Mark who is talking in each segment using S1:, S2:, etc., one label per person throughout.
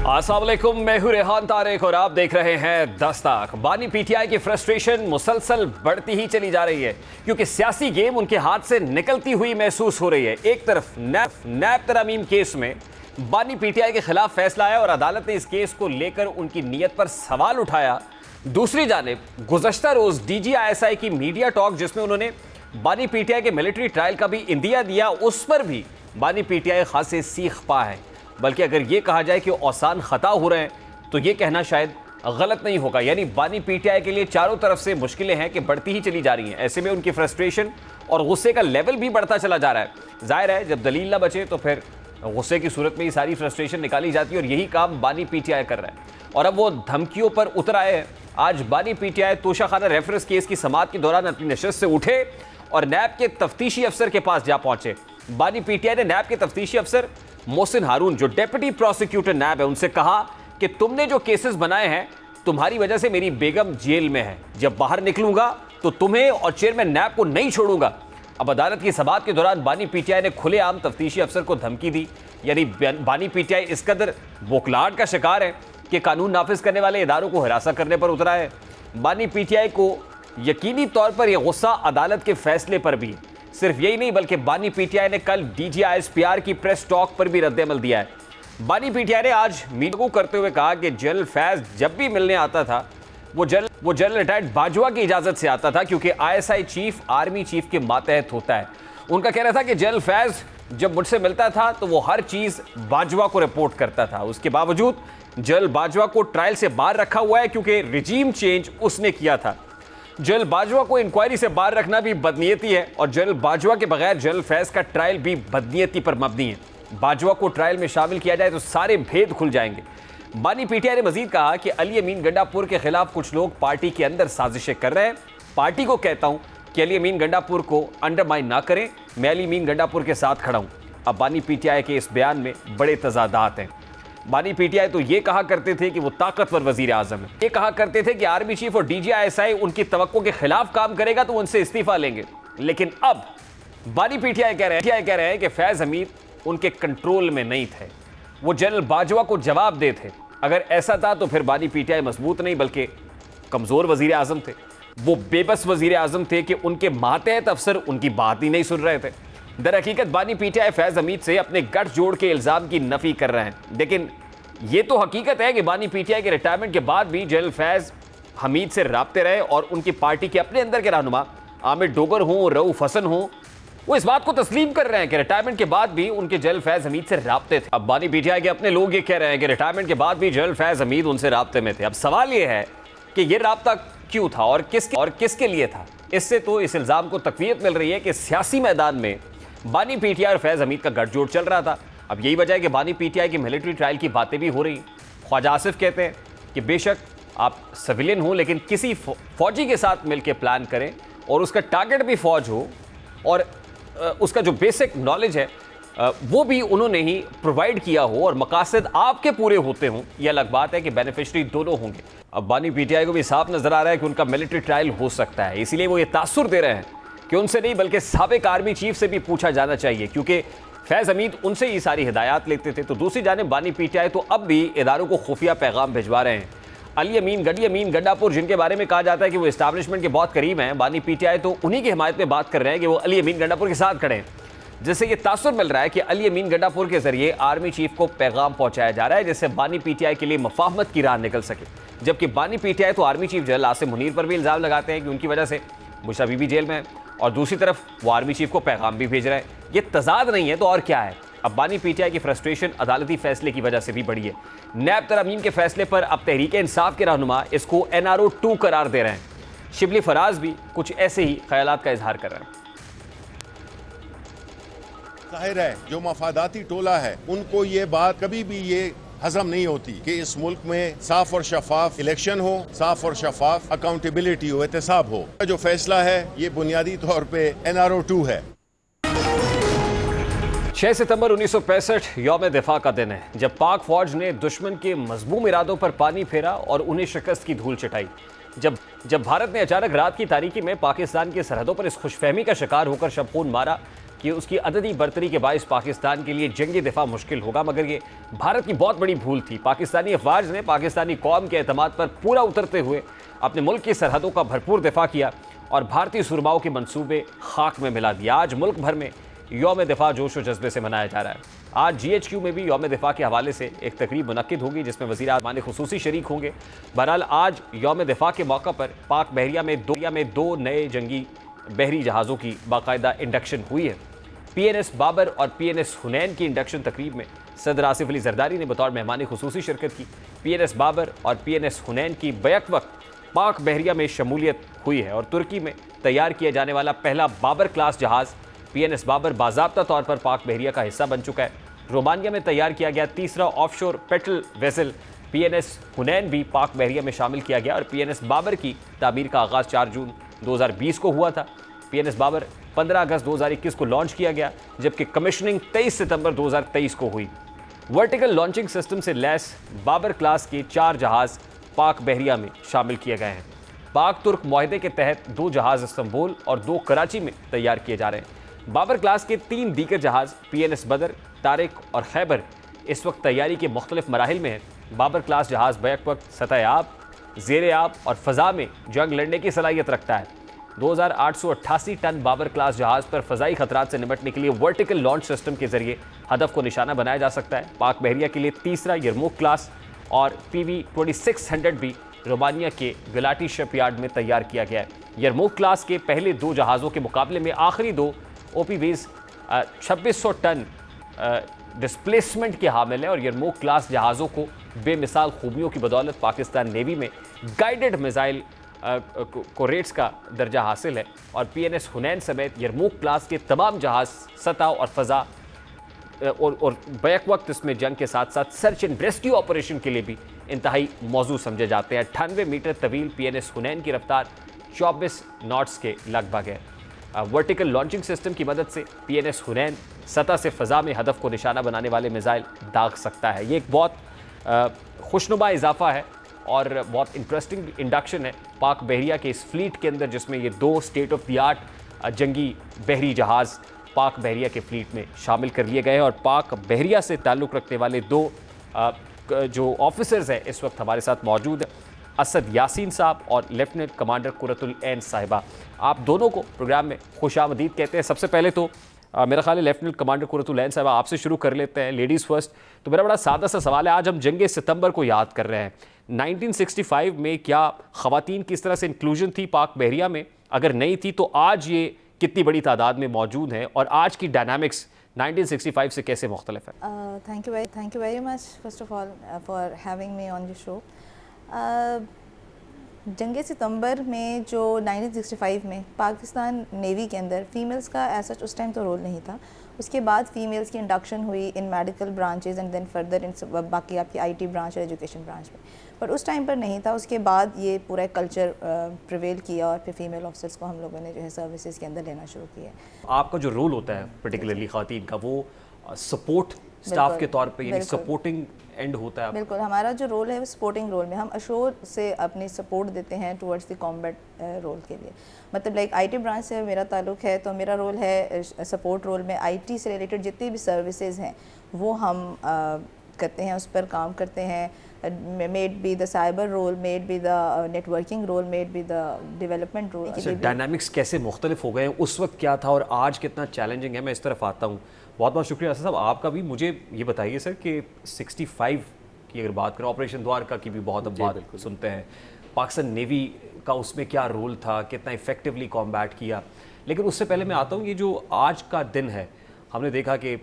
S1: अस्सलाम वालेकुम, मैं हूं रेहान तारिक और आप देख रहे हैं दस्तक। बानी पीटीआई की फ्रस्ट्रेशन मुसलसल बढ़ती ही चली जा रही है क्योंकि सियासी गेम उनके हाथ से निकलती हुई महसूस हो रही है। एक तरफ नैब तरमीम केस में बानी पीटीआई के खिलाफ फैसला आया और अदालत ने इस केस को लेकर उनकी नीयत पर सवाल उठाया। दूसरी जानिब गुज़श्ता रोज DGISI की मीडिया टॉक जिसमें उन्होंने बानी पीटीआई के मिलिट्री ट्रायल का भी इंदिया दिया, उस पर भी बानी पीटीआई खासे सीख पा है। बल्कि अगर ये कहा जाए कि औसान खता हो रहे हैं तो ये कहना शायद गलत नहीं होगा। यानी बानी पीटीआई के लिए चारों तरफ से मुश्किलें हैं कि बढ़ती ही चली जा रही हैं। ऐसे में उनकी फ्रस्ट्रेशन और गुस्से का लेवल भी बढ़ता चला जा रहा है। जाहिर है जब दलील ना बचे तो फिर गुस्से की सूरत में ही सारी फ्रस्ट्रेशन निकाली जाती है और यही काम बानी पीटीआई कर रहा है। और अब वो धमकियों पर उतर आए हैं। आज बानी पीटीआई तोशाखाना रेफरेंस केस की समाअत के दौरान अपनी नशस्त से उठे और नैब के तफ्तीशी अफसर के पास जा पहुंचे। बानी पीटीआई ने नैब के तफ्तीशी अफसर मोहसिन हारून जो डेप्यूटी प्रोसिक्यूटर नैब है उनसे कहा कि तुमने जो केसेस बनाए हैं तुम्हारी वजह से मेरी बेगम जेल में है, जब बाहर निकलूंगा तो तुम्हें और चेयरमैन नैब को नहीं छोड़ूंगा। अब अदालत की समाअत के दौरान बानी पीटीआई ने खुलेआम तफ्तीशी अफसर को धमकी दी। यानी बानी पीटीआई इस कदर बोखलाहट का शिकार है कि कानून नाफिज करने वाले इदारों को हिरासत करने पर उतरा है। बानी पीटीआई को यकीनी तौर पर यह गुस्सा अदालत के फैसले पर भी। सिर्फ यही नहीं बल्कि बानी पीटीआई ने कल DGISPR की प्रेस टॉक पर भी रद्द-ए-अमल दिया है। बानी पीटीआई ने आज मीडिया को करते हुए कहा कि जनरल फैज जब भी मिलने आता था वो जनरल रिटायर्ड बाजवा की इजाजत से आता था क्योंकि ISI चीफ आर्मी चीफ के मातहत होता है। उनका कहना था कि जनरल फैज जब मुझसे मिलता था तो वो हर चीज बाजवा को रिपोर्ट करता था। उसके बावजूद जनरल बाजवा को ट्रायल से बाहर रखा हुआ है क्योंकि रिजीम चेंज उसने किया था। जनरल बाजवा को इंक्वायरी से बाहर रखना भी बदनीयती है और जनरल बाजवा के बगैर जनरल फैज का ट्रायल भी बदनीयती पर मबनी है। बाजवा को ट्रायल में शामिल किया जाए तो सारे भेद खुल जाएंगे। बानी पीटीआई ने मजीद कहा कि अली अमीन गंडापुर के खिलाफ कुछ लोग पार्टी के अंदर साजिशें कर रहे हैं। पार्टी को कहता हूं कि अली अमीन गंडापुर को अंडरमाइन ना करें, मैं अली अमीन गंडापुर के साथ खड़ा हूं। अब बानी पीटीआई के इस बयान में बड़े तजादात हैं। बानी पीटीआई तो ये कहा करते थे कि वो ताकतवर वजीर आजम है, ये कहा करते थे कि आर्मी चीफ और DGISI उनकी तवक्को के खिलाफ काम करेगा तो उनसे इस्तीफा लेंगे। लेकिन अब बानी पीटीआई कह रहे हैं कि फैज हमीद उनके कंट्रोल में नहीं थे, वो जनरल बाजवा को जवाब दे थे। अगर ऐसा था तो फिर बानी पीटीआई मजबूत नहीं बल्कि कमजोर वजीर आजम थे। वो बेबस वजीर आजम थे कि उनके मातहत अफसर उनकी बात ही नहीं सुन रहे थे। दर हकीकत बानी पीटीआई फैज हमीद से अपने गठ जोड़ के इल्ज़ाम की नफ़ी कर रहे हैं। लेकिन ये तो हकीकत है कि बानी पीटीआई के रिटायरमेंट के बाद भी जनरल फैज हमीद से राब्ते रहे और उनकी पार्टी के अपने अंदर के रहनुमा आमिर डोगर हों, रऊफ हसन हों, वो इस बात को तस्लीम कर रहे हैं कि रिटायरमेंट के बाद भी उनके जनरल फैज हमीद से राब्ते थे। अब बानी पीटीआई के अपने लोग ये कह रहे हैं कि रिटायरमेंट के बाद भी जनरल फैज हमीद उनसे राब्ते में थे। अब सवाल ये है कि ये राब्ता क्यों था और किसके लिए था। इससे तो इस इल्ज़ाम को तक़वियत मिल रही है कि सियासी मैदान में बानी पीटीआई और फैज हमीद का गठजोड़ चल रहा था। अब यही वजह है कि बानी पीटीआई की मिलिट्री ट्रायल की बातें भी हो रही। ख्वाजा आसिफ कहते हैं कि बेशक आप सिविलियन हो लेकिन किसी फौजी के साथ मिलकर प्लान करें और उसका टारगेट भी फौज हो और उसका जो बेसिक नॉलेज है वो भी उन्होंने ही प्रोवाइड किया हो और मकासद आपके पूरे होते हों। यह अलग बात है कि बेनिफिशरी दोनों होंगे। अब बानी पीटीआई को भी साफ नजर आ रहा है कि उनका मिलिट्री ट्रायल हो सकता है, इसीलिए वो ये तासुर दे रहे हैं कि उनसे नहीं बल्कि साबिक आर्मी चीफ से भी पूछा जाना चाहिए क्योंकि फैज हमीद उनसे ही सारी हिदायत लेते थे। तो दूसरी जानिब बानी पीटीआई तो अब भी इदारों को खुफिया पैगाम भिजवा रहे हैं। अली अमीन गंडापुर जिनके बारे में कहा जाता है कि वो इस्टेब्लिशमेंट के बहुत करीब हैं, बानी पीटीआई तो उन्हीं की हिमायत में बात कर रहे हैं कि वो अली अमीन गंडापुर के साथ खड़े हैं, जिससे ये तासुर मिल रहा है कि अली अमीन गंडापुर के जरिए आर्मी चीफ को पैगाम पहुंचाया जा रहा है जिससे बानी पीटीआई के लिए मफाहमत की राह निकल सके। जबकि बानी पीटीआई तो army chief general Asim Munir पर भी इल्ज़ाम लगाते हैं कि उनकी वजह से बुशरा बीबी जेल में है और दूसरी तरफ वो आर्मी चीफ को पैगाम भी भेज रहे हैं। ये तजाद नहीं है तो और क्या है। अब बानी पीटीआई की फ्रस्ट्रेशन अदालती फैसले की वजह से भी बढ़ी है। नैब तरमीम के फैसले पर अब तहरीक इंसाफ के रहनुमा इसको NRO 2 करार दे रहे हैं। शिबली फराज भी कुछ ऐसे ही ख्यालात का इजहार कर रहे हैं।
S2: जाहिर है जो मफादाती टोला है उनको ये बात कभी भी ये हजम नहीं होती कि इस मुल्क में साफ और शफाफ इलेक्शन हो, साफ और शफाफ अकाउंटेबिलिटी हो, एहतसाब हो। जो फैसला है ये बुनियादी तौर पे NRO 2 है।
S1: 6 सितंबर 1965 यौम दिफा का दिन है जब पाक फौज ने दुश्मन के मजबूम इरादों पर पानी फेरा और उन्हें शिकस्त की धूल चटाई। जब भारत ने अचानक रात की तारीकी में पाकिस्तान की सरहदों पर इस खुशफहमी का शिकार होकर शब खून मारा कि उसकी अददी बर्तरी के बायस पाकिस्तान के लिए जंगी दिफा मुश्किल होगा, मगर ये भारत की बहुत बड़ी भूल थी। पाकिस्तानी अफवाज ने पाकिस्तानी कौम के एतमाद पर पूरा उतरते हुए अपने मुल्क की सरहदों का भरपूर दिफा किया और भारतीय सुरमाओं के मंसूबे खाक में मिला दिया। आज मुल्क भर में यौम दिफा जोश और जज्बे से मनाया जा रहा है। आज GHQ में भी यौम दिफा के हवाले से एक तकरीब मुनक्किद होगी जिसमें वज़ीर आज़म खुसूसी शरीक होंगे। बहरहाल आज यौम दिफा के मौका पर पाक बहरिया में दो नए जंगी बहरी जहाज़ों की बाकायदा इंडक्शन हुई है। PNS बाबर और PNS हुनैन की इंडक्शन तकरीब में सदर आसिफ अली जरदारी ने बतौर मेहमान खुसूसी शिरकत की। PNS बाबर और PNS हुनैन की बैक वक्त पाक बहरिया में शमूलियत हुई है और तुर्की में तैयार किया जाने वाला पहला बाबर क्लास जहाज़ PNS बाबर बाज़ाब्ता तौर पर पाक बहरिया का हिस्सा बन चुका है। रोमानिया में तैयार किया गया तीसरा ऑफशोर पेट्रोल वेसल PNS हुनैन भी पाक बहरिया में शामिल किया गया और PNS बाबर की तामीर का आगाज़ 4 जून 2020 को हुआ था। PNS बाबर 15 अगस्त 2021 को लॉन्च किया गया, जबकि कमिश्निंग 23 सितंबर 2023 को हुई। वर्टिकल लॉन्चिंग सिस्टम से लैस बाबर क्लास के 4 जहाज़ पाक बहरिया में शामिल किए गए हैं। पाक तुर्क मुआहदे के तहत 2 जहाज़ इस्तांबुल और 2 कराची में तैयार किए जा रहे हैं। बाबर क्लास के 3 दीगर जहाज़ PNS बदर, तारिक और खैबर इस वक्त तैयारी के मुख्तलिफ मराहिल में हैं। बाबर क्लास जहाज़ बैक वक्त सतह आब, ज़ेर आब और फ़ज़ा में जंग लड़ने की सलाहियत रखता है। 2888 टन बाबर क्लास जहाज़ पर फ़ज़ाई ख़तरात से निपटने के लिए वर्टिकल लॉन्च सिस्टम के ज़रिए हदफ को निशाना बनाया जा सकता है। पाक बहरिया के लिए तीसरा यरमूक क्लास और PV-2600 भी रोमानिया के गलाटी शिपयार्ड में तैयार किया गया है। यरमूक क्लास के पहले 2 जहाज़ों के मुकाबले में आखिरी 2 OPVs 2600 टन डिस्प्लेसमेंट के हामिल है और यरमूक क्लास जहाज़ों को बेमिसाल खूबियों की बदौलत पाकिस्तान नेवी में गाइडेड मिसाइल को रेट्स का दर्जा हासिल है और PNS हुनैन समेत यरमूक क्लास के तमाम जहाज़ सतह और फ़ज़ा और बैक वक्त इसमें जंग के साथ साथ सर्च एंड रेस्क्यू ऑपरेशन के लिए भी इंतहाई मौजू समझे जाते हैं। 98 मीटर तवील PNS हुनैन की रफ्तार 24 नॉट्स के लगभग है। वर्टिकल लॉन्चिंग सिस्टम की मदद से PNS हुनैन सतह से फ़ज़ा में हदफ को निशाना बनाने वाले मिसाइल दाग सकता है। ये एक बहुत खुशनुमा इजाफा है और बहुत इंटरेस्टिंग इंडक्शन है पाक बहरिया के इस फ्लीट के अंदर, जिसमें ये 2 स्टेट ऑफ द आर्ट जंगी बहरी जहाज़ पाक बहरिया के फ्लीट में शामिल कर लिए गए हैं। और पाक बहरिया से ताल्लुक़ रखने वाले 2 जो ऑफिसर्स हैं इस वक्त हमारे साथ मौजूद हैं, असद यासीन साहब और लेफ्टिनेंट कमांडर कुरतुल ऐन साहिबा। आप दोनों को प्रोग्राम में खुशामदीद कहते हैं। सबसे पहले तो मेरा ख्याल है लेफ्टिनेंट कमांडर कुरतुल ऐन साहिबा आपसे शुरू कर लेते हैं, लेडीज़ फर्स्ट। तो मेरा बड़ा सादा सा सवाल है, आज हम जंग सितंबर को याद कर रहे हैं। 1965 में क्या ख़वातीन किस तरह से इंक्लूजन थी पाक बहरिया में? अगर नहीं थी तो आज ये कितनी बड़ी तादाद में मौजूद हैं और आज की डायनामिक्स 1965 से कैसे मुख्तलिफ है?
S3: Thank you very much first of all for having me on the show. जंग सितंबर में जो 1965 में पाकिस्तान नेवी के अंदर फ़ीमेल्स का ऐसा उस टाइम तो रोल नहीं था। उसके बाद फ़ीमेल्स की इंडक्शन हुई in medical branches and then further in बाकी आपकी IT ब्रांच और एजुकेशन ब्रांच में, पर उस टाइम पर नहीं था। उसके बाद ये पूरा कल्चर प्रिवेल किया और फिर फीमेल ऑफिसर्स को हम लोगों ने जो है सर्विसेज के अंदर लेना शुरू किया।
S1: आपका जो रोल होता है पर्टिकुलरली ख़वातीन का, वो सपोर्ट स्टाफ के तौर पे, यानी सपोर्टिंग एंड होता है?
S3: बिल्कुल, हमारा जो रोल है वो सपोर्टिंग रोल में हम अशोर से अपनी सपोर्ट देते हैं टुवर्ड्स द कॉम्बैट रोल के लिए। मतलब लाइक IT ब्रांच से मेरा ताल्लुक़ है तो मेरा रोल है सपोर्ट रोल में। IT से रिलेटेड जितनी भी सर्विसेज हैं वो हम करते हैं, उस पर काम करते हैं। Made be the cyber role, made be the networking role, made be the development role.
S1: अच्छा, डायनामिक्स कैसे मुख्तलिफ हो गए हैं, उस वक्त क्या था और आज कितना चैलेंजिंग है, मैं इस तरफ आता हूँ। बहुत बहुत शुक्रिया असद साहब आपका भी। मुझे ये बताइए सर कि 65 की अगर बात करें, ऑपरेशन द्वारका की भी बहुत अब बात सुनते हैं, पाकिस्तान नेवी का उसमें क्या रोल था, कितना इफेक्टिवली कॉम्बैट किया। लेकिन उससे पहले मैं आता हूँ, ये जो आज का दिन है, हमने देखा कि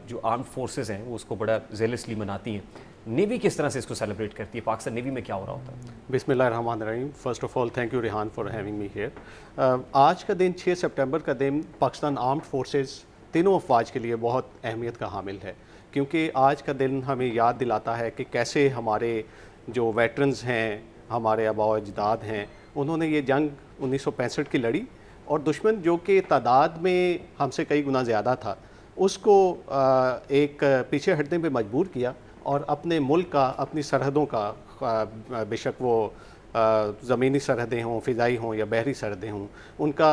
S1: जो आर्म्ड फोर्सेस हैं वो उसको बड़ा जेलसली मनाती हैं। नेवी किस तरह से इसको सेलिब्रेट करती है? पाकिस्तान नेवी में क्या हो रहा होता है?
S4: बिस्मिल्लाहिर्रहमानिर्रहीम। First of all thank you Rihan for having me here. आज का दिन 6 सितंबर का दिन पाकिस्तान आर्म्ड फोर्सेस तीनों अफवाज के लिए बहुत अहमियत का हामिल है, क्योंकि आज का दिन हमें याद दिलाता है कि कैसे हमारे जो वेटरन्स हैं, हमारे आबा अजदाद हैं, उन्होंने ये जंग 1965 की लड़ी और दुश्मन जो कि तादाद में हमसे कई गुना ज़्यादा था उसको एक पीछे हटने पे मजबूर किया और अपने मुल्क का, अपनी सरहदों का, बेशक वो ज़मीनी सरहदें हों, फ़िज़ाई हों या बहरी सरहदें हों, उनका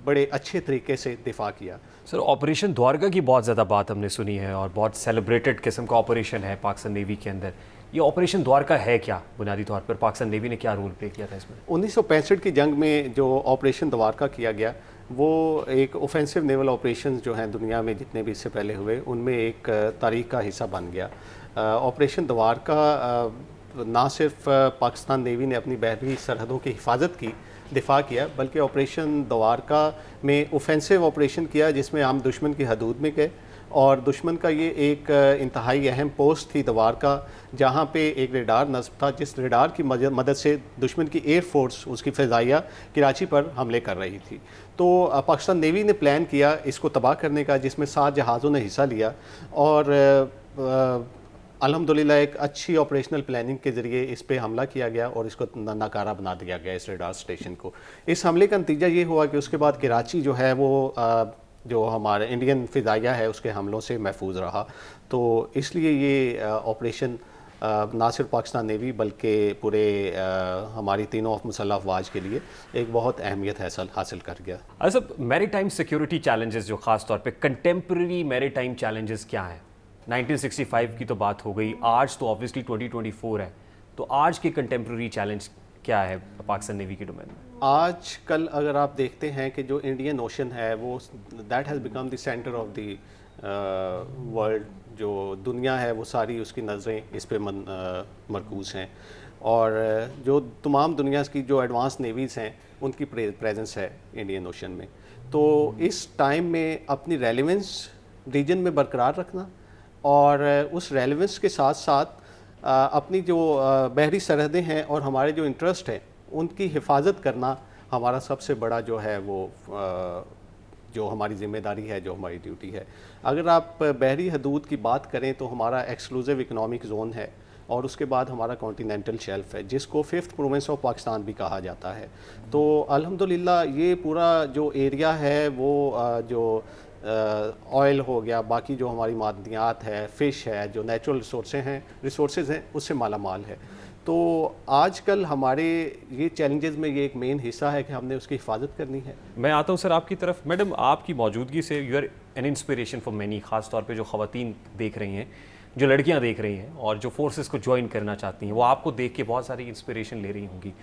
S4: बड़े अच्छे तरीके से दिफा किया।
S1: सर ऑपरेशन द्वारका की बहुत ज़्यादा बात हमने सुनी है और बहुत सेलिब्रेटेड किस्म का ऑपरेशन है पाकिस्तान नेवी के अंदर। ये ऑपरेशन द्वारका है क्या, बुनियादी तौर पर पाकिस्तान नेवी ने क्या रोल प्ले किया था इसमें?
S4: 1965 की जंग में जो ऑपरेशन द्वारका किया गया वो एक ऑफेंसिव नेवल ऑपरेशन जो हैं दुनिया में जितने भी इससे पहले हुए उनमें एक तारीख का हिस्सा बन गया। ऑपरेशन द्वारका ना सिर्फ पाकिस्तान नेवी ने अपनी बहरी सरहदों की हिफाजत की, दिफा किया, बल्कि ऑपरेशन द्वारका में ऑफेंसिव ऑपरेशन किया जिसमें हम दुश्मन की हदूद में गए और दुश्मन का ये एक इंतहाई अहम पोस्ट थी द्वारका, जहाँ पे एक रेडार नस्ब था जिस रेडार की मदद से दुश्मन की एयर फोर्स उसकी फ़िज़ाइया कराची पर हमले कर रही थी। तो पाकिस्तान नेवी ने प्लान किया इसको तबाह करने का, जिसमें 7 जहाज़ों ने हिस्सा लिया और अल्हम्दुलिल्लाह एक अच्छी ऑपरेशनल प्लानिंग के ज़रिए इस पे हमला किया गया और इसको नाकारा बना दिया गया इस रेडार स्टेशन को। इस हमले का नतीजा ये हुआ कि उसके बाद कराची जो है वो जो हमारे इंडियन फ़िज़ाइया है उसके हमलों से महफूज रहा। तो इसलिए ये ऑपरेशन ना सिर्फ पाकिस्तान नेवी बल्कि पूरे हमारी तीनों मुसल्लह अफवाज के लिए एक बहुत अहमियत हासिल कर गया।
S1: अच्छा, मैरीटाइम सिक्योरिटी चैलेंजेस जो ख़ास तौर पे कंटेम्प्रेरी मैरीटाइम चैलेंजेस क्या हैं? 1965 की तो बात हो गई, आज तो ऑब्वियसली 2024 है, तो आज के कंटेम्प्रेरी चैलेंज क्या है पाकिस्तान नेवी के डोमेन में?
S4: आज कल अगर आप देखते हैं कि जो इंडियन ओशन है वो that has become the centre of the world, जो दुनिया है वो सारी उसकी नज़रें इस पे मरकूज़ हैं और जो तमाम दुनिया की जो एडवांस नेवीज़ हैं उनकी प्रेजेंस है इंडियन ओशन में। तो इस टाइम में अपनी रेलेवेंस रीजन में बरकरार रखना और उस रेलेवेंस के साथ साथ अपनी जो बहरी सरहदें हैं और हमारे जो इंटरेस्ट हैं उनकी हिफाजत करना हमारा सबसे बड़ा जो है वो जो हमारी ज़िम्मेदारी है, जो हमारी ड्यूटी है। अगर आप बहरी हदूद की बात करें तो हमारा एक्सक्लूसिव इकनॉमिक जोन है और उसके बाद हमारा कॉन्टिनेंटल शेल्फ है जिसको 5th प्रोविंस ऑफ पाकिस्तान भी कहा जाता है। तो अल्हम्दुलिल्लाह ये पूरा जो एरिया है वो जो ऑयल हो गया, बाकी जो हमारी मादनियात है, फ़िश है, जो नेचुरल रिसोर्सेज हैं उससे माला माल है। तो आजकल हमारे ये चैलेंजेस में ये एक मेन हिस्सा है कि हमने उसकी हिफाजत करनी है।
S1: मैं आता हूँ सर आपकी तरफ। मैडम, आपकी मौजूदगी से you are an inspiration for many, ख़ास तौर पे जो ख़वातीन देख रही हैं, जो लड़कियां देख रही हैं और जो फोर्सेस को ज्वाइन करना चाहती हैं, वो आपको देख के बहुत सारी इंस्पिरेशन ले रही होंगी।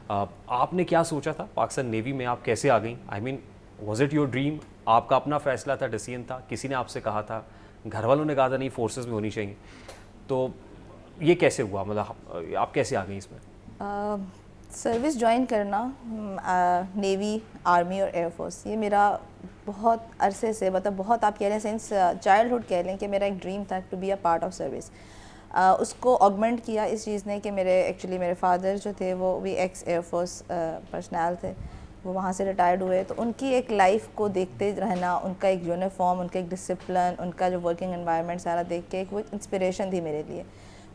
S1: आपने क्या सोचा था पाकिस्तान नेवी में, आप कैसे आ गई? I mean was it your dream? आपका अपना फैसला था, डिसीजन था, किसी ने आपसे कहा था, घर वालों ने कहा था नहीं फोर्सेस में होनी चाहिए? तो ये कैसे हुआ, मतलब आप कैसे आ गई इसमें?
S3: सर्विस ज्वाइन करना, नेवी, आर्मी और एयरफोर्स, ये मेरा बहुत अरसे से, मतलब बहुत आप कह लें सिंस चाइल्डहुड कह लें कि मेरा एक ड्रीम था to be a part of service. उसको ऑगमेंट किया इस चीज़ ने कि मेरे फादर जो थे वो भी एक्स एयरफोर्स पर्सनल थे, वो वहाँ से रिटायर्ड हुए। तो उनकी एक लाइफ को देखते रहना, उनका एक यूनिफॉर्म, उनका एक डिसिप्लिन, उनका जो वर्किंग एनवायरनमेंट सारा देख के एक वो इंस्पिरेशन थी मेरे लिए।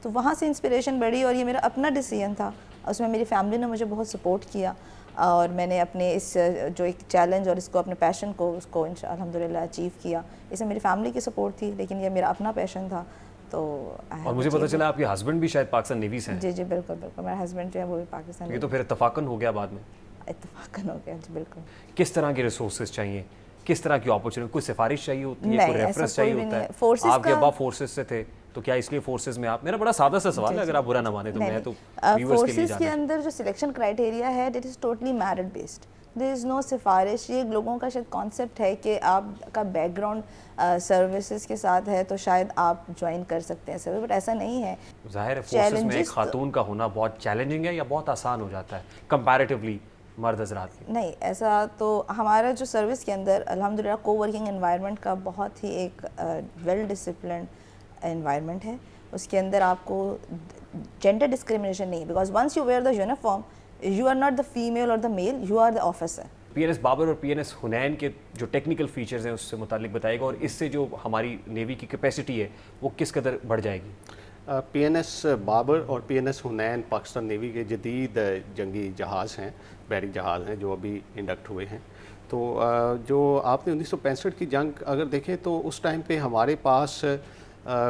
S3: तो वहाँ से इंस्पिरेशन बढ़ी और ये मेरा अपना डिसीजन था। उसमें मेरी फैमिली ने मुझे बहुत सपोर्ट किया और मैंने अपने इस जो एक चैलेंज और इसको अपने पैशन को उसको अल्हम्दुलिल्लाह अचीव किया। इसमें मेरी फैमिली की सपोर्ट थी लेकिन ये मेरा अपना पैशन था। तो
S1: और मुझे पता चला आपके हस्बैंड भी शायद पाकिस्तान नेवी से हैं।
S3: जी जी बिल्कुल बिल्कुल, मेरा हस्बैंड जो है वो भी पाकिस्तान।
S1: ये तो फिर इत्तफाकन हो गया बाद में?
S3: इत्तफाकन हो गया जी बिल्कुल।
S1: किस तरह के रिसोर्सेज चाहिए, किस तरह की अपॉर्चुनिटी, कोई सिफारिश चाहिए होती है, कोई रेफरेंस चाहिए होता है? आपके अब्बा फोर्सेस से थे तो क्या इसलिए फोर्सेस में आप? मेरा बड़ा सादा सा सवाल है, अगर आप बुरा ना माने तो। मैं तो
S3: फोर्सेस के अंदर जो सिलेक्शन क्राइटेरिया है it is totally merit based, there is no सिफारिश। ये लोगों का शायद कॉन्सेप्ट है कि आपका बैकग्राउंड सर्विसेज के साथ है तो शायद आप ज्वाइन कर सकते हैं सर्विस, बट ऐसा नहीं है।
S1: जाहिर है फोर्सेस में एक खातून का होना बहुत चैलेंजिंग है या बहुत आसान हो जाता है कंपैरेटिवली मर्द हज़रात की?
S3: नहीं, ऐसा तो हमारा जो सर्विस के अंदर अल्हम्दुलिल्लाह को वर्किंग एनवायरनमेंट का बहुत ही एक वेल डिसिप्लिन एनवायरनमेंट है। उसके अंदर आपको जेंडर डिस्क्रिमिनेशन नहीं है, because once you wear the uniform you are not the female और the male, you are the officer.
S1: PNS Babur और पीएनएस हुनैन के जो टेक्निकल फीचर्स हैं उससे मुतालिक बताएगा और इससे जो हमारी नेवी की कैपेसिटी है वो किस कदर बढ़ जाएगी?
S4: पीएनएस बाबर और पीएनएस हुनैन पाकिस्तान नेवी के जदीद जंगी जहाज़ हैं, बहरी जहाज़ हैं जो अभी इंडक्ट हुए हैं। तो जो आपने 1965 की जंग अगर देखें तो उस टाइम पे हमारे पास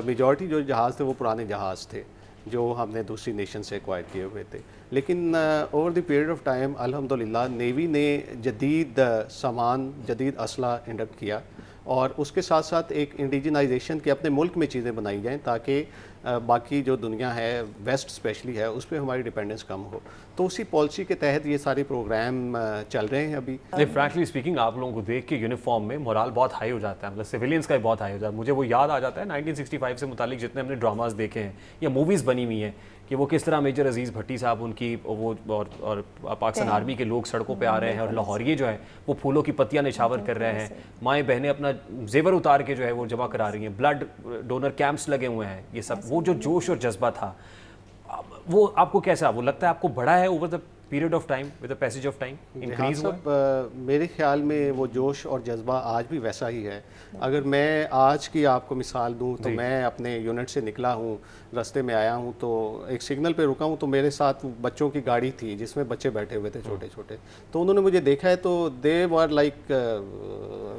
S4: मेजॉरिटी जो जहाज़ थे वो पुराने जहाज़ थे जो हमने दूसरी नेशन से एक्वायर किए हुए थे। लेकिन over the period of time अल्हम्दुलिल्लाह नेवी ने जदीद सामान, जदीद असला इंडक्ट किया और उसके साथ साथ एक इंडिजनाइजेशन के अपने मुल्क में चीज़ें बनाई जाएं ताकि बाकी जो दुनिया है वेस्ट स्पेशली है उस पर हमारी डिपेंडेंस कम हो। तो उसी पॉलिसी के तहत ये सारे प्रोग्राम चल रहे हैं अभी।
S1: फ्रैंकली स्पीकिंग आप लोगों को देख के यूनिफॉर्म में मोराल बहुत हाई हो जाता है, मतलब सिविलियंस का भी बहुत हाई हो जाता है। मुझे वो याद आ जाता है 1965 से मुतालिक जितने हमने ड्रामास देखे हैं या मूवीज़ बनी हुई हैं कि वो किस तरह मेजर अजीज़ भट्टी साहब उनकी वो और पाकिस्तान आर्मी के लोग सड़कों पे आ रहे हैं और लाहौरिये जो है वो फूलों की पत्तियां निछावर कर रहे हैं, माएँ बहनें अपना जेवर उतार के जो है वो जमा करा रही हैं, ब्लड डोनर कैंप्स लगे हुए हैं, ये सब वो जो जोश और जज्बा था वो आपको कैसा, वो लगता है आपको बढ़ा है over the period of time, with the passage of time increase हुआ?
S4: मेरे ख्याल में वो जोश और जज्बा आज भी वैसा ही है। अगर मैं आज की आपको मिसाल दूं तो मैं अपने यूनिट से निकला हूं, रास्ते में आया हूं तो एक सिग्नल पे रुका हूं तो मेरे साथ बच्चों की गाड़ी थी जिसमें बच्चे बैठे हुए थे छोटे छोटे, तो उन्होंने मुझे देखा है तो they were like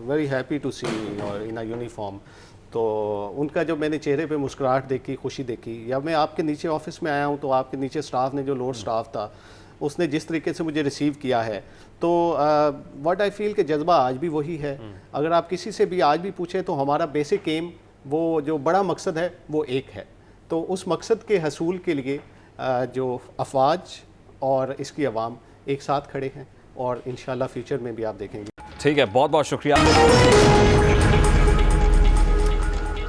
S4: very happy to see in a uniform. तो उनका जब मैंने चेहरे पे मुस्कुराहट देखी, खुशी देखी, या मैं आपके नीचे ऑफिस में आया हूँ तो आपके नीचे स्टाफ ने जो लोड स्टाफ था उसने जिस तरीके से मुझे रिसीव किया है, तो व्हाट आई फील कि जज्बा आज भी वही है। अगर आप किसी से भी आज भी पूछें तो हमारा बेसिक एम, वो जो बड़ा मकसद है वो एक है। तो उस मकसद के हसूल के लिए जो अफवाज और इसकी अवाम एक साथ खड़े हैं और इंशाल्लाह फ्यूचर में भी आप देखेंगे।
S1: ठीक है, बहुत बहुत शुक्रिया।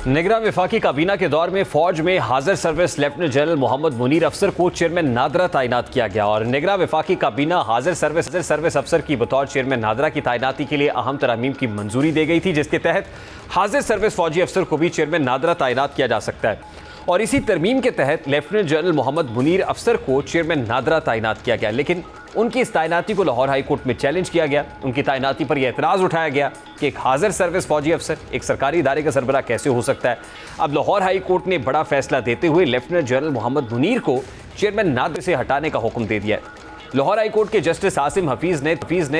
S1: निगरान वफाकी काबीना के दौर में फौज में हाजिर service lieutenant general Mohammad Munir अफसर को चेयरमैन नादरा तैनात किया गया और निगरान वफाकी काबीना हाजिर सर्विस अफसर की बतौर चेयरमैन नादरा की तैनाती के लिए अहम तरमीम की मंजूरी दे गई थी, जिसके तहत हाजिर सर्विस फौजी अफसर को भी चेयरमैन नादरा तैनात किया जा सकता है। और इसी तरमीम के तहत लेफ्टिनेंट जनरल मोहम्मद मुनीर अफसर को चेयरमैन नादरा तैनात किया गया, लेकिन उनकी इस तैनाती को लाहौर हाई कोर्ट में चैलेंज किया गया। उनकी तैनाती पर यह एतराज़ उठाया गया कि एक हाजिर सर्विस फौजी अफसर एक सरकारी इदारे का सरबराह कैसे हो सकता है। अब लाहौर हाई कोर्ट ने बड़ा फैसला देते हुए लेफ्टिनेंट जनरल मोहम्मद मुनीर को चेयरमैन नादरा से हटाने का हुक्म दे दिया है। लाहौर हाई कोर्ट के जस्टिस आसिम हफीज़ ने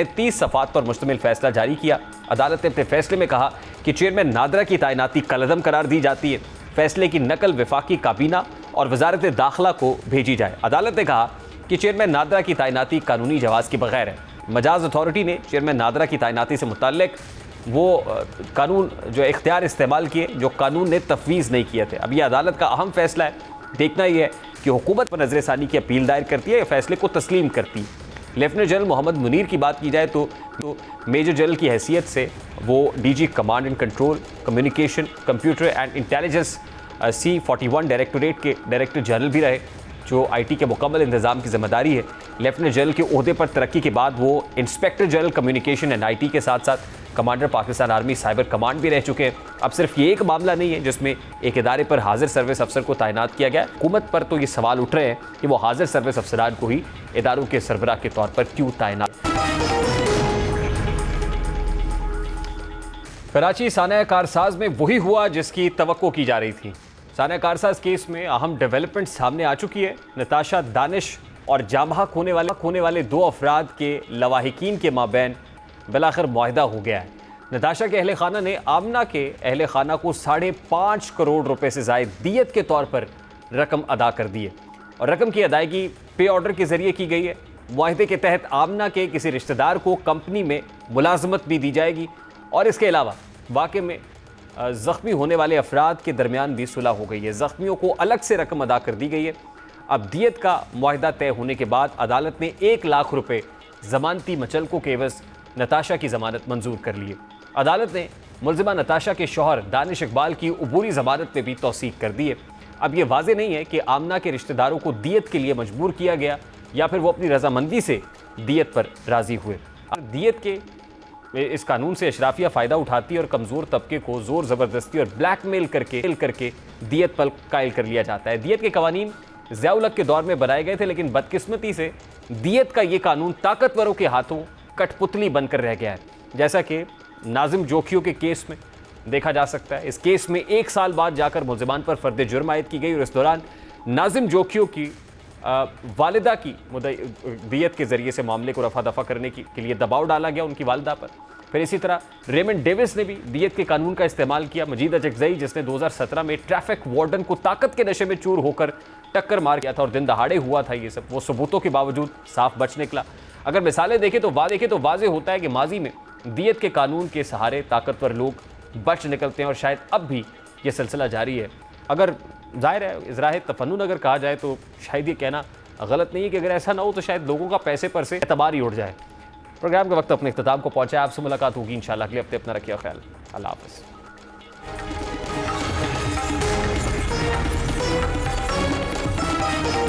S1: 30 सफ़ात पर मुश्तमिल फैसला जारी किया। अदालत ने अपने फैसले में कहा कि चेयरमैन नादरा की तैनाती कलअदम करार दी जाती है। फैसले की नकल वफाकी काबीना और वजारत दाखिला को भेजी जाए। अदालत ने कहा कि चेयरमैन नादरा की तैनाती कानूनी जवाज़ के बगैर है। मजाज अथॉरिटी ने चेयरमैन नादरा की तैनाती से मुताल्लिक वो कानून जो इख्तियार इस्तेमाल किए जो कानून ने तफवीज़ नहीं किए थे। अब यह अदालत का अहम फैसला है। देखना यह है कि हुकूमत पर नज़रसानी की अपील दायर करती है या फैसले को तस्लीम करती है। लेफ्टिनेंट जनरल मोहम्मद मुनीर की बात की जाए तो मेजर जनरल की हैसियत से वो DG command and control, communication, computer and intelligence C41 directorate के डायरेक्टर जनरल भी रहे, जो IT के मुकम्मल इंतज़ाम की जिम्मेदारी है। लेफ्टिनेंट जनरल के ओहदे पर तरक्की के बाद वो inspector general communication and IT के साथ साथ commander Pakistan army cyber command भी रह चुके हैं। अब सिर्फ ये एक मामला नहीं है जिसमें एक इदारे पर हाजिर सर्विस अफसर को तैनात किया गया। हुकूमत पर तो ये सवाल उठ रहे हैं कि वो हाजिर सर्विस अफसरान को ही इदारों के सरबराह के तौर पर क्यों तैनात। कराची साना कारसाज में वही हुआ जिसकी तवक्को की जा रही थी। साना कारसाज केस में अहम डेवलपमेंट सामने आ चुकी है। नताशा दानिश और जामहा खोने वाले 2 अफराद के लवाहिकीन के माबैन बिलाखिर मुआहदा हो गया है। नताशा के अहले खाना ने आमना के अहले खाना को 5.5 करोड़ रुपए से ज़ायद दियत के तौर पर रकम अदा कर दी है और रकम की अदायगी पे ऑर्डर के ज़रिए की गई है। मुआहदे के तहत आमना के किसी रिश्तेदार को कंपनी में मुलाजमत भी दी जाएगी और इसके अलावा वाक़े में ज़ख्मी होने वाले अफराद के दरमियान भी सुलह हो गई है। ज़ख्मियों को अलग से रकम अदा कर दी गई है। अब दियत का मुआहदा तय होने के बाद अदालत ने 1 लाख रुपए ज़मानती मचलकों के एवज़ नताशा की ज़मानत मंजूर कर ली है। अदालत ने मुलज़िमा नताशा के शौहर दानिश इकबाल की अबूरी ज़मानत में भी तौसीक कर दी है। अब ये वाज़ेह नहीं है कि आमना के रिश्तेदारों को दियत के लिए मजबूर किया गया या फिर वो अपनी रजामंदी से दियत पर राज़ी हुए। दियत के इस कानून से अशराफिया फ़ायदा उठाती है और कमज़ोर तबके को ज़ोर ज़बरदस्ती और ब्लैकमेल करके दियत पर कायल कर लिया जाता है। दियत के कवानीन ज़िया-उल-हक़ के दौर में बनाए गए थे, लेकिन बदकिस्मती से दियत का ये कानून ताकतवरों के हाथों कठपुतली बनकर रह गया है, जैसा कि नाजिम जोखियों के केस में देखा जा सकता है। इस केस में 1 साल बाद जाकर मुलज़िमान पर फ़र्द जुर्म आयद की गई और इस दौरान नाजिम जोखियों की वालिदा की दियत के ज़रिए से मामले को रफा दफा करने के लिए दबाव डाला गया उनकी वालिदा पर। फिर इसी तरह रेमंड डेविस ने भी दियत के कानून का इस्तेमाल किया। मजीद अचकज़ई जिसने 2017 में ट्रैफिक वार्डन को ताकत के नशे में चूर होकर टक्कर मार गया था और दिन दहाड़े हुआ था ये सब, वो सबूतों के बावजूद साफ बच निकला। अगर मिसालें देखें तो वाज़ेह होता है कि माजी में दियत के कानून के सहारे ताकतवर लोग बच निकलते हैं और शायद अब भी ये सिलसिला जारी है। अगर जाहिर है इज़राए तफन्नुन अगर कहा जाए तो शायद ये कहना गलत नहीं है कि अगर ऐसा ना हो तो शायद लोगों का पैसे पर से एतबार ही उड़ जाए। प्रोग्राम का वक्त अपने इख्तिताम को पहुंचा है। आपसे मुलाकात होगी इंशाल्लाह अगले हफ्ते। अपना रखिए ख्याल। अल्लाह हाफ़िज़।